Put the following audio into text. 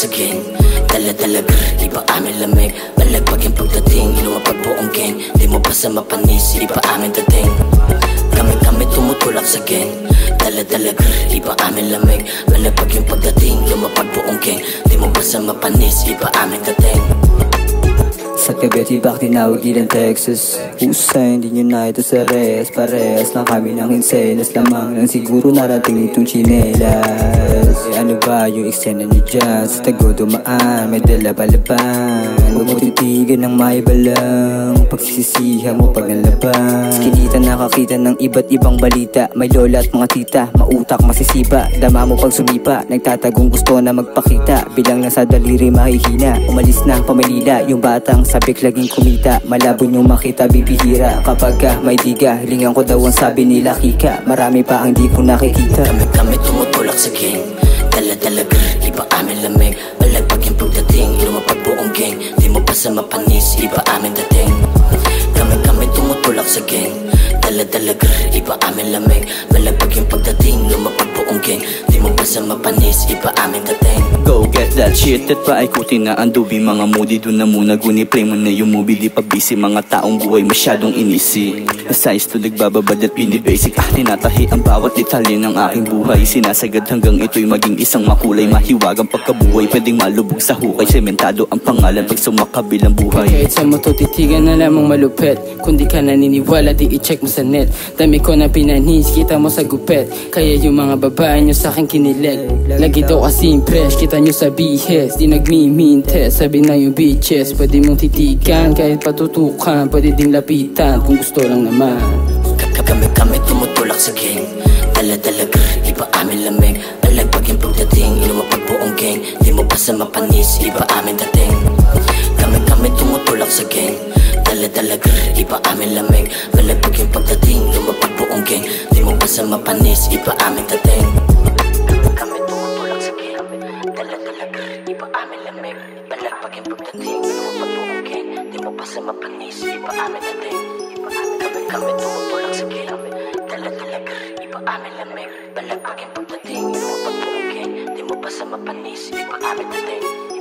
sa gang. Dala-dala grr, iba amin lamig. Malagpag yung pagdating, lumapag buong gang. Di mo basta mapanis, iba amin dating. Kami tumutulak sa gang. Dala-dala grr, iba amin lamig. Malagpag yung pagdating, lumapag buong gang. Di mo basta mapanis, iba amin dating. Sa Cavite back tinawag ilang Texas. Husay, hindi nyo na ito sa res. Parehas lang kami ng insenas. Lamang lang siguro narating itong chinelas. Ano ba yung eksena nyo dyan? Sa tago dumaan, may dala-balaban. Huwag mo titigan ng maibalang pagsisisihan mo pag nalaban. Kinita nakakita ng iba't ibang balita. May lola at mga tita, mautak masisiba. Dama mo pag sumipa, nagtatagong gusto na magpakita. Bilang lang sa daliri mahihina. Umalis na pamanila, yung batang sabik laging kumita. Malabo niyong makita bibihira. Kapag may diga, hilingan ko daw ang sabi nila kika. Marami pa ang di ko nakikita. Kami tumutulak sa gang. Dala-dala grr, iba amin lamig. Malagpag yung pagdating, lumapag buong gang. Di mo basta mapanis, iba amin dating. Kami tumutulak sa gang. Dala-dala grr, iba amin lamig. Malagpag yung pagdating, lumapag buong gang. Di mo basta mapanis, iba amin dating. Go get that shit at paikutin na ang dubi. Mga moody dun na muna, guni-play mo na yung movie. Di pa busy, mga taong buhay masyadong inisi. Asayos to nagbababad at pinibasic. Tinatahi ang bawat detalye ng aking buhay. Sinasagad hanggang ito'y maging isang makulay. Mahiwagang pagkabuhay, pwedeng malubog sa hukay. Sementado ang pangalan pag sumakabilang buhay. Kahit sa mo to titigan na lamang malupet. Kung di ka naniniwala, di i-check mo sa net. Dami ko na pinanis, kita mo sa gupet. Kaya yung mga babae nyo sa'kin kinileg. Lagi daw kasing fresh, kita nyo sa bihes. Di nagmimintes, sabi na yung bitches. Pwede mong titigan, kahit patutukan. Pwede ding lapitan, kung gusto lang naman. Kami tumutulak sa gang. Dala-dala grr, iba amin lamig. Malagpag yung pagdating, lumapag buong gang. Di mo basta mapanis, iba amin dating. Kami tumutulak sa gang. Dala-dala grr, iba amin lamig. Malagpag yung pagdating, lumapag buong gang. Di mo basta mapanis, iba amin dating. Kami tumutulak sa gang. Dala-dala grr, iba amin lamig. Malagpag yung pagdating, lumapag buong gang. Di mo basta mapanis, iba amin dating. Kami tumutulak sa gang. Dala-dala grr, iba amin lamig. Malagpag yung pagdating, lumapag buong gang. Di mo basta mapanis, iba amin dating.